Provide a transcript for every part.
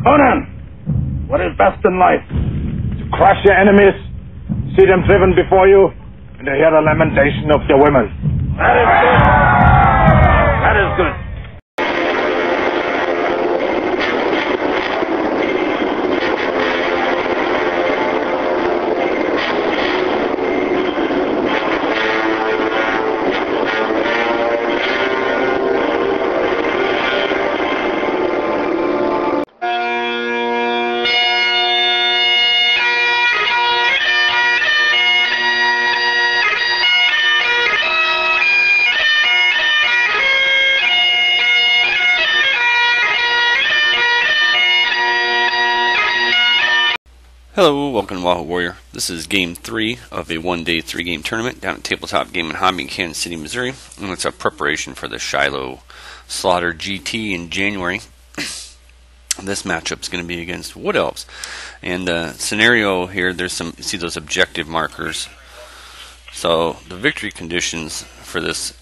Conan, what is best in life? To crush your enemies, see them driven before you, and to hear the lamentation of your women. That is good. That is good. Hello, welcome to Wahoo Warrior. This is Game 3 of a one-day, 3-game tournament down at Tabletop Game and Hobby in Kansas City, Missouri. And it's a preparation for the Shiloh Slaughter GT in January. This matchup is going to be against Wood Elves. And the scenario here, there's some, you see those objective markers. So the victory conditions for this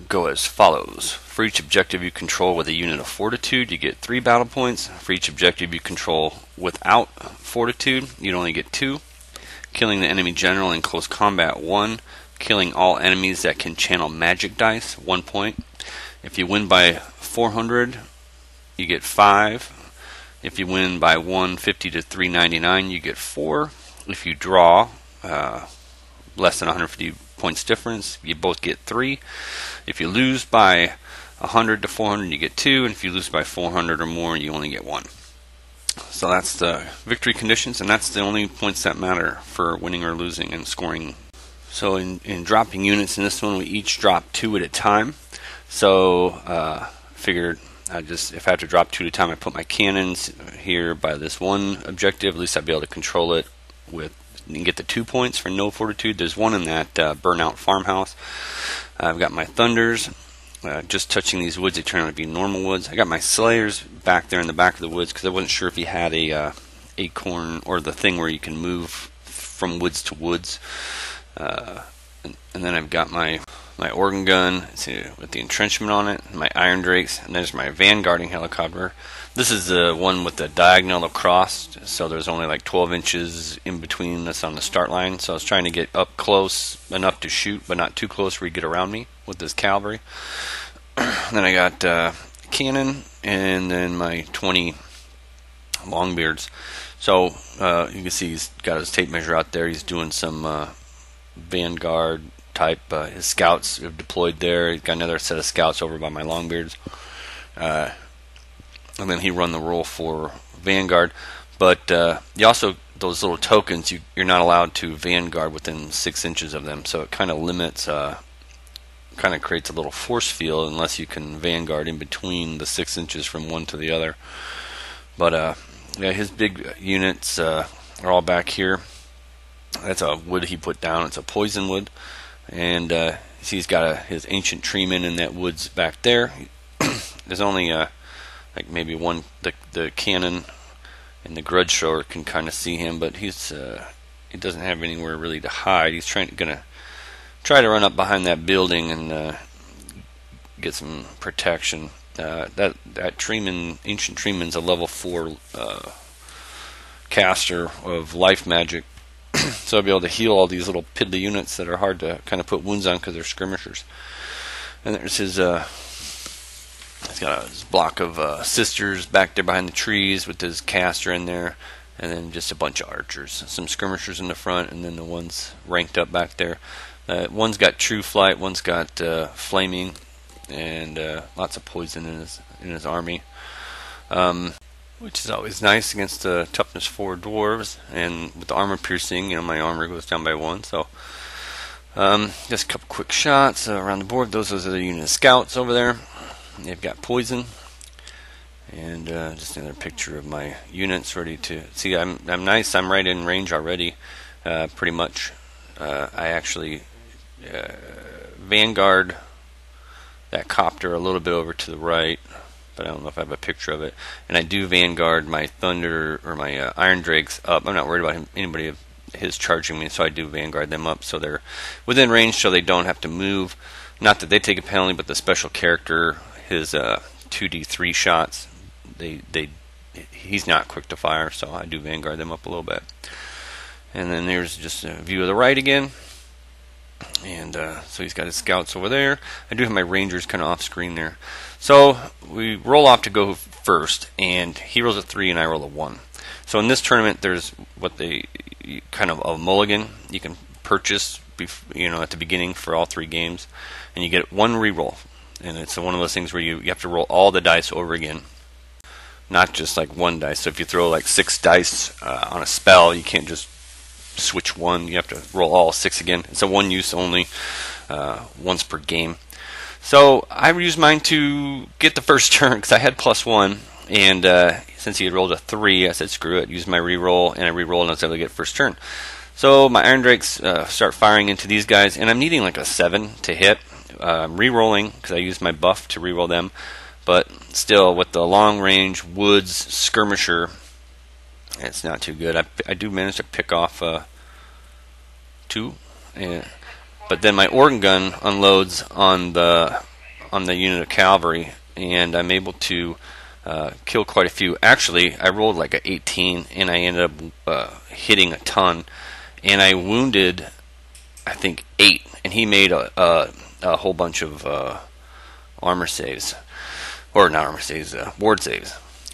go as follows. For each objective you control with a unit of fortitude, you get 3 battle points. For each objective you control without fortitude, you'd only get 2. Killing the enemy general in close combat, 1. Killing all enemies that can channel magic dice, 1 point. If you win by 400, you get 5. If you win by 150 to 399, you get 4. If you draw less than 150 points difference, you both get 3. If you lose by 100 to 400, you get 2, and if you lose by 400 or more, you only get 1. So that's the victory conditions, and that's the only points that matter for winning or losing and scoring. So in dropping units in this one, we each drop 2 at a time. So figured if I have to drop 2 at a time, I put my cannons here by this one objective. At least I'd be able to control it with and get the 2 points for no fortitude. There's one in that burnout farmhouse. I've got my thunders just touching these woods. They turn out to be normal woods. I got my slayers back there in the back of the woods because I wasn't sure if he had a acorn or the thing where you can move from woods to woods. And then I've got my organ gun with the entrenchment on it, my iron drakes, and there's my vanguarding helicopter. This is the one with the diagonal across, so there's only like 12 inches in between us on the start line. So I was trying to get up close enough to shoot, but not too close where you get around me with this cavalry. Then I got cannon, and then my 20 longbeards. So you can see he's got his tape measure out there. He's doing some vanguard type. His scouts have deployed there. He's got another set of scouts over by my longbeards. And then he run the roll for vanguard. But you also, those little tokens, you're not allowed to vanguard within 6 inches of them. So it kind of limits, kind of creates a little force field unless you can vanguard in between the 6 inches from one to the other. But yeah, his big units are all back here. That's a wood he put down. It's a poison wood. And see, he's got his ancient treeman in that woods back there. There's only like maybe one, the cannon and the grudge thrower can kind of see him, but he doesn't have anywhere really to hide. He's gonna try to run up behind that building and get some protection. That treeman, ancient treeman's a level 4 caster of life magic. So I'll be able to heal all these little piddly units that are hard to kind of put wounds on because they're skirmishers. And there's his, he's got his block of sisters back there behind the trees with his caster in there. And then just a bunch of archers. Some skirmishers in the front, and then the ones ranked up back there. One's got true flight, one's got flaming, and lots of poison in his army. Which is always nice against the toughness 4 dwarves, and with the armor piercing, my armor goes down by 1. So just a couple quick shots around the board. Those are the unit of scouts over there. They've got poison, and just another picture of my units ready to see. I'm nice. I'm right in range already, pretty much. I actually vanguard that copter a little bit over to the right, but I don't know if I have a picture of it. And I do vanguard my thunder or my iron drakes up. I'm not worried about anybody of his charging me, so I do vanguard them up so they're within range, so they don't have to move. Not that they take a penalty, but the special character, his 2d3 shots, he's not quick to fire, so I do vanguard them up a little bit. And then there's just a view of the right again. And so he's got his scouts over there. I do have my rangers kind of off screen there. So we roll off to go first, and he rolls a 3 and I roll a 1. So in this tournament, there's what they kind of a mulligan you can purchase, at the beginning for all 3 games, and you get 1 reroll. And it's one of those things where you have to roll all the dice over again, not just like 1 dice. So if you throw like 6 dice on a spell, you can't just switch 1. You have to roll all 6 again. It's a 1 use only, once per game. So I used mine to get the first turn because I had +1, and since he had rolled a 3, I said screw it, use my reroll, and I rerolled and I was able to get first turn. So my Iron Drakes start firing into these guys, and I'm needing like a 7 to hit. I'm re-rolling because I used my buff to re-roll them, but still with the long range woods skirmisher, it's not too good. I do manage to pick off 2, but then my organ gun unloads on the unit of cavalry, and I'm able to kill quite a few. Actually, I rolled like an 18, and I ended up hitting a ton, and I wounded I think 8, and he made a whole bunch of armor saves, or not armor saves, ward saves.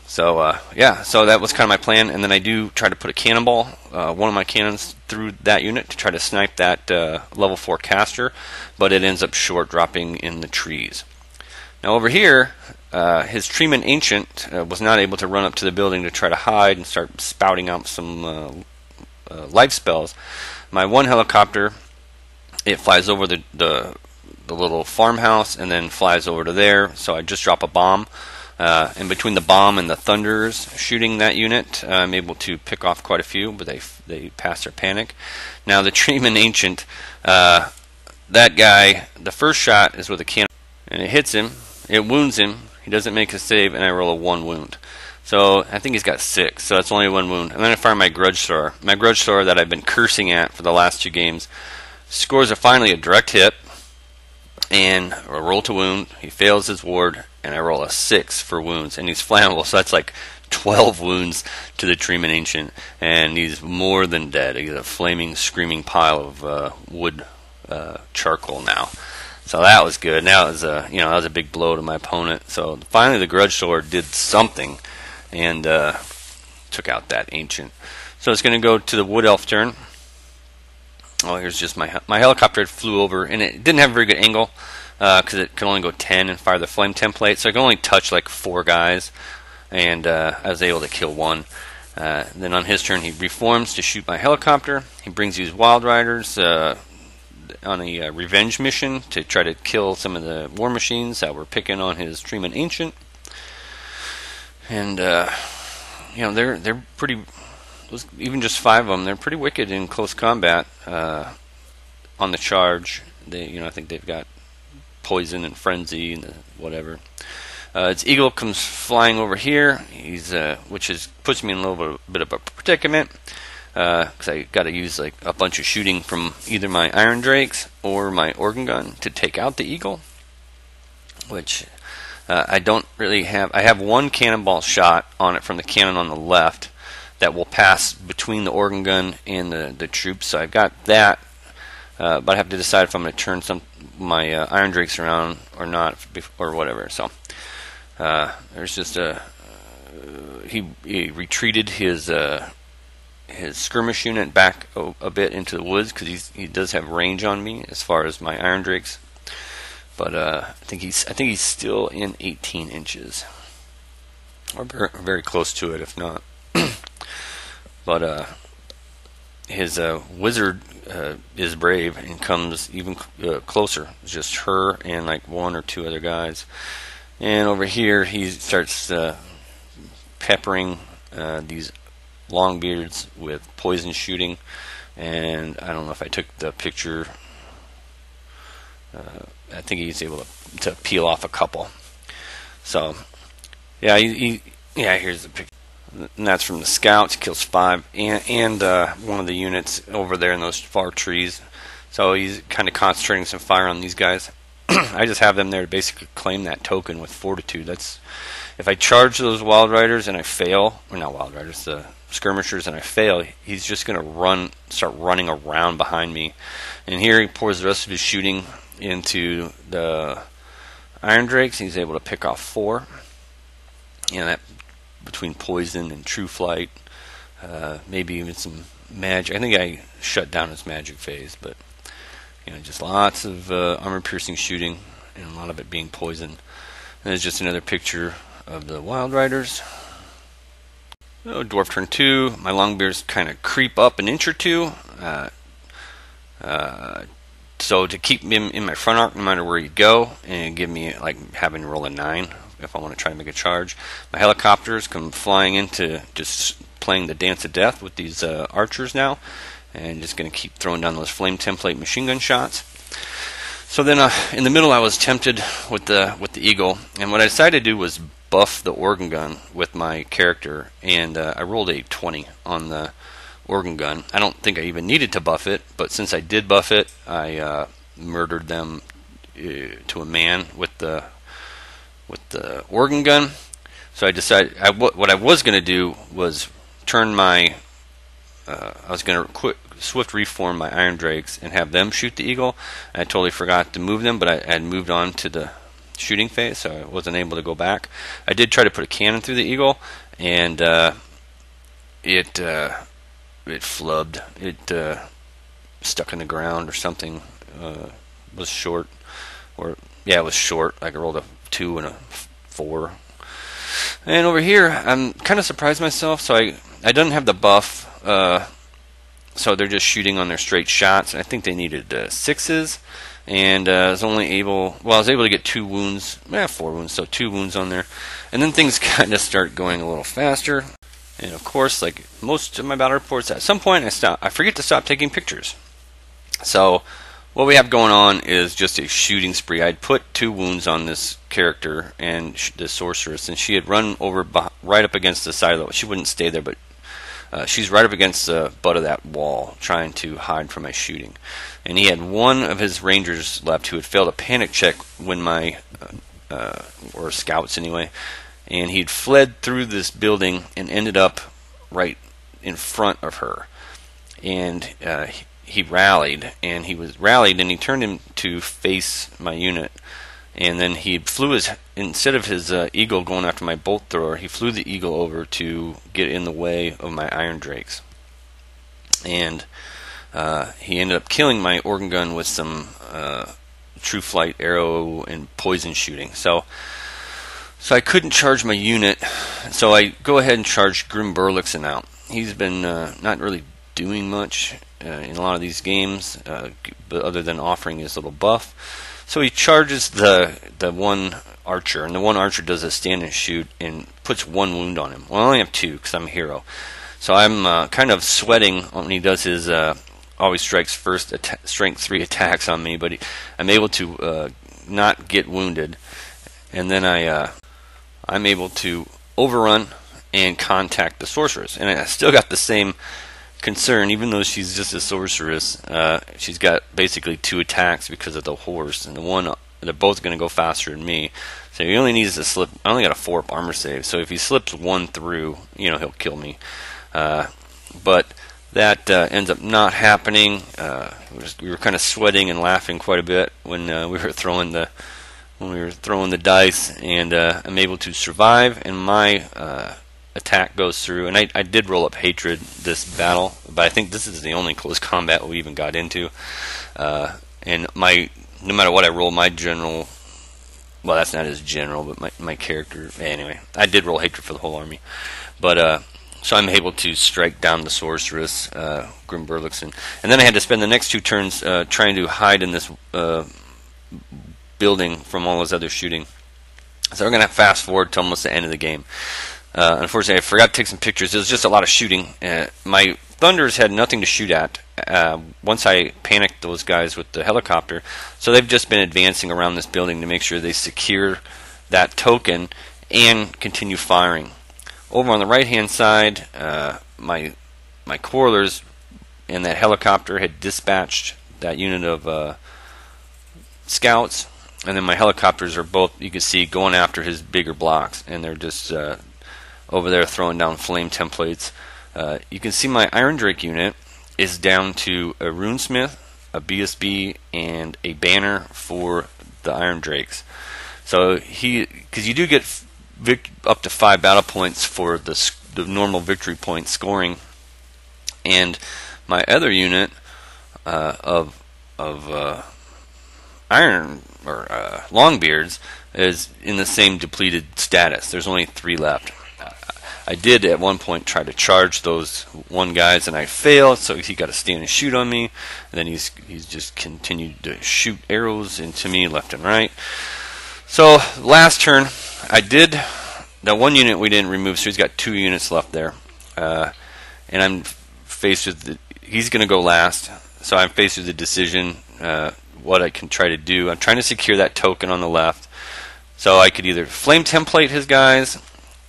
So yeah, so that was kind of my plan, and then I do try to put a cannonball, one of my cannons, through that unit to try to snipe that level 4 caster, but it ends up short, dropping in the trees. Now over here, his Treeman Ancient was not able to run up to the building to try to hide and start spouting out some life spells. My 1 helicopter, it flies over the little farmhouse and then flies over to there, so I just drop a bomb. And between the bomb and the thunders shooting that unit, I'm able to pick off quite a few, but they pass their panic. Now the Treeman Ancient, that guy, the first shot is with a cannon, and it hits him, it wounds him, he doesn't make a save, and I roll a 1 wound. So I think he's got 6, so that's only 1 wound. And then I fire my Grudge Thrower. My Grudge Thrower that I've been cursing at for the last 2 games scores finally a direct hit, and a roll to wound. He fails his ward, and I roll a 6 for wounds, and he's flammable, so that's like 12 wounds to the Treeman Ancient, and he's more than dead. He's a flaming, screaming pile of wood charcoal now. So that was good. Now it was that was a big blow to my opponent. So finally, the Grudge Sword did something, and took out that Ancient. So it's going to go to the Wood Elf turn. Oh, here's just my helicopter flew over, and it didn't have a very good angle because it could only go 10 and fire the flame template, so I could only touch like 4 guys, and I was able to kill 1. Then on his turn, he reforms to shoot my helicopter. He brings these Wild Riders on a revenge mission to try to kill some of the war machines that were picking on his Treeman Ancient, and they're pretty. Even just 5 of them, they're pretty wicked in close combat. On the charge, I think they've got poison and frenzy and whatever. Its eagle comes flying over here. Which puts me in a little bit of a predicament because I got to use like a bunch of shooting from either my Iron Drakes or my organ gun to take out the eagle, which I don't really have. I have 1 cannonball shot on it from the cannon on the left that will pass between the organ gun and the troops, so I've got that, but I have to decide if I'm going to turn my Iron Drakes around or not, or whatever. So there's just he retreated his skirmish unit back a bit into the woods because he does have range on me as far as my Iron Drakes, but I think he's still in 18 inches, or very close to it, if not. But his wizard is brave and comes even closer. It's just her and like 1 or 2 other guys. And over here he starts peppering these longbeards with poison shooting. And I don't know if I took the picture. I think he's able to peel off a couple. So yeah, here's the picture. And that's from the scouts. Kills 5 and one of the units over there in those far trees. So he's kind of concentrating some fire on these guys. I just have them there to basically claim that token with fortitude. if I charge those Wild Riders and I fail, or not Wild Riders, the skirmishers, and I fail, he's just going to start running around behind me. And here he pours the rest of his shooting into the Iron Drakes. He's able to pick off 4. And that between poison and true flight, maybe even some magic. I think I shut down his magic phase, but just lots of armor-piercing shooting, and a lot of it being poison. And there's just another picture of the Wild Riders. Oh, Dwarf turn 2. My Longbears kind of creep up an inch or two. So to keep him in my front arc no matter where you go, and give me like having to roll a 9 if I want to try to make a charge. My helicopters come flying into just playing the dance of death with these archers now, and just going to keep throwing down those flame template machine gun shots. So then in the middle I was tempted with the eagle, and what I decided to do was buff the organ gun with my character, and I rolled a 20 on the organ gun. I don't think I even needed to buff it, but since I did buff it, I murdered them to a man with the organ gun. So I decided what I was going to do was turn my I was going to swift reform my Iron Drakes and have them shoot the eagle. And I totally forgot to move them, but I had moved on to the shooting phase, so I wasn't able to go back. I did try to put a cannon through the eagle, and it flubbed. It stuck in the ground or something. Was short, or yeah, it was short. Like I rolled a 2 and a 4. And over here, I'm kind of surprised myself. So I didn't have the buff. So they're just shooting on their straight shots. And I think they needed 6s. And I was able to get 2 wounds, 4 wounds, so 2 wounds on there. And then things kind of start going a little faster. And of course, like most of my battle reports, at some point I forget to stop taking pictures. So what we have going on is just a shooting spree. I'd put 2 wounds on this character and the sorceress, and she had run over right up against the side of the. She wouldn't stay there, but she's right up against the butt of that wall, trying to hide from my shooting. And he had one of his rangers left who had failed a panic check when my or scouts anyway, and he'd fled through this building and ended up right in front of her. And he rallied, and he turned him to face my unit, and then he flew instead of his eagle going after my bolt thrower, he flew the eagle over to get in the way of my Iron Drakes. And he ended up killing my organ gun with some true flight arrow and poison shooting. So I couldn't charge my unit, so I go ahead and charge Grim Burlixen out. He's been not really doing much in a lot of these games, but other than offering his little buff. So he charges the one archer, and the one archer does a stand and shoot and puts 1 wound on him. Well, I only have 2 because I'm a hero. So I'm kind of sweating when he does his always strikes first strength 3 attacks on me, but I'm able to not get wounded, and then I'm able to overrun and contact the sorceress. And I still got the same concern, even though she's just a sorceress. She's got basically 2 attacks because of the horse, and they're both going to go faster than me. So he only needs to slip. I only got a 4 armor save, so if he slips 1 through, he'll kill me. But that ends up not happening. We were kind of sweating and laughing quite a bit when we were throwing the dice, and I'm able to survive, and my attack goes through. And I did roll up hatred this battle, but I think this is the only close combat we even got into. And no matter what I roll, my general, well, that's not his general, but my character, anyway, I did roll hatred for the whole army. But so I'm able to strike down the sorceress, Grim Burlixen, and then I had to spend the next 2 turns trying to hide in this building from all his other shooting. So we're going to fast forward to almost the end of the game. Unfortunately, I forgot to take some pictures. It was just a lot of shooting. My Thunders had nothing to shoot at once I panicked those guys with the helicopter. So they've just been advancing around this building to make sure they secure that token and continue firing. Over on the right-hand side, my Quarrelers and that helicopter had dispatched that unit of scouts, and then my helicopters are both, you can see, going after his bigger blocks, and they're just over there throwing down flame templates. You can see my Iron Drake unit is down to a Runesmith, a BSB, and a banner for the Iron Drakes. So because you do get up to 5 battle points for the normal victory point scoring, and my other unit of Iron or Longbeards is in the same depleted status. There's only 3 left. I did at one point try to charge those 1 guys, and I failed, so he got to stand and shoot on me, and then he's just continued to shoot arrows into me left and right. So last turn I did that 1 unit we didn't remove, so he's got 2 units left there, and I'm faced with he's going to go last, so I'm faced with the decision what I can try to do. I'm trying to secure that token on the left, so I could either flame template his guys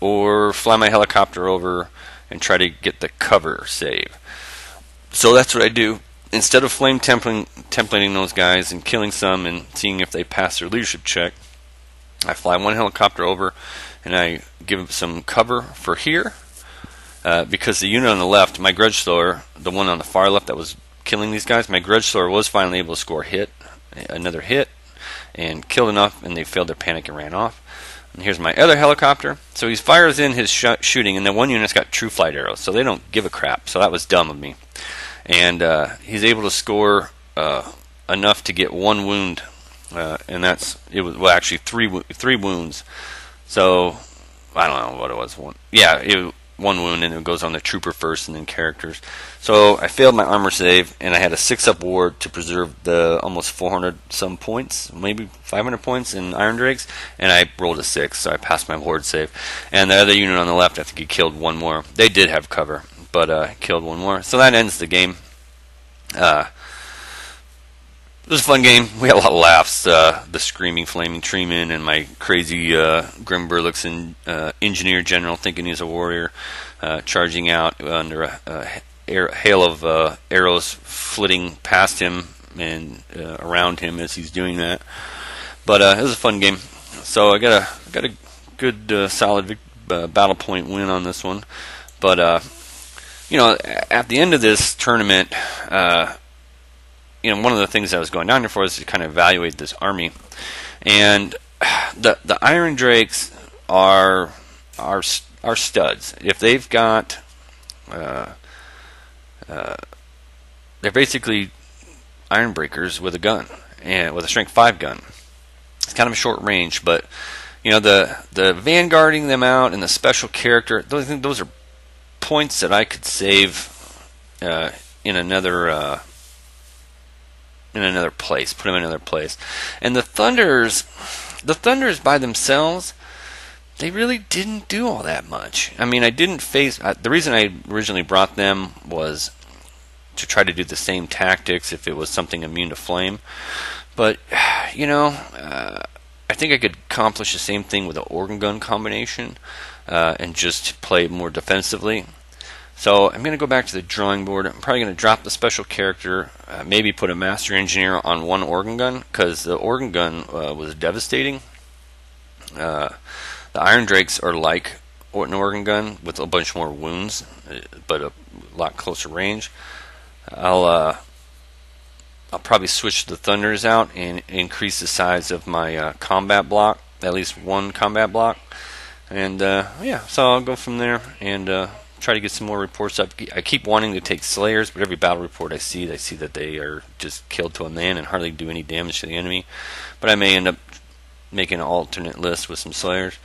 or fly my helicopter over and try to get the cover save. So that's what I do. Instead of flame templating those guys and killing some and seeing if they pass their leadership check, I fly 1 helicopter over and I give them some cover for here, because the unit on the left, my Grudge Thrower, the one on the far left that was killing these guys, my Grudge Thrower was finally able to score another hit and killed enough, and they failed their panic and ran off. And here's my other helicopter. So he fires in his shooting, and then 1 unit's got true flight arrows, so they don't give a crap. So that was dumb of me. And he's able to score enough to get 1 wound, and it was actually 3 wounds. So I don't know what it was. 1 wound, and it goes on the trooper first, and then characters. So I failed my armor save, and I had a 6-up ward to preserve the almost 400 some points, maybe 500 points in Iron Drakes, and I rolled a 6, so I passed my ward save. And the other unit on the left, I think he killed 1 more. They did have cover, but killed 1 more. So that ends the game. It was a fun game. We had a lot of laughs. The screaming flaming treeman and my crazy Grim Burlixen engineer general thinking he's a warrior, charging out under a hail of arrows flitting past him and around him as he's doing that. But it was a fun game. So I got a good solid battle point win on this one. But at the end of this tournament, one of the things I was going down here for is to kind of evaluate this army, and the Iron Drakes are studs. If they've got, they're basically Iron Breakers with a gun and with a Strength 5 gun. It's kind of a short range, but the vanguarding them out and the special character, those are points that I could save in another place, put them in another place. And the Thunders by themselves, they really didn't do all that much. I mean, I didn't face. The reason I originally brought them was to try to do the same tactics if it was something immune to flame. But I think I could accomplish the same thing with an organ gun combination and just play more defensively. So I'm going to go back to the drawing board. I'm probably going to drop the special character, maybe put a Master Engineer on 1 organ gun, because the organ gun was devastating. The Iron Drakes are like an organ gun with a bunch more wounds, but a lot closer range. I'll probably switch the Thunders out and increase the size of my combat block, at least 1 combat block. And so I'll go from there and try to get some more reports up. I keep wanting to take Slayers, but every battle report I see that they are just killed to a man and hardly do any damage to the enemy. But I may end up making an alternate list with some Slayers.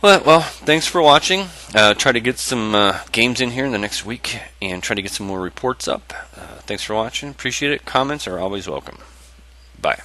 But, well, thanks for watching. Try to get some games in here in the next week and try to get some more reports up. Thanks for watching. Appreciate it. Comments are always welcome. Bye.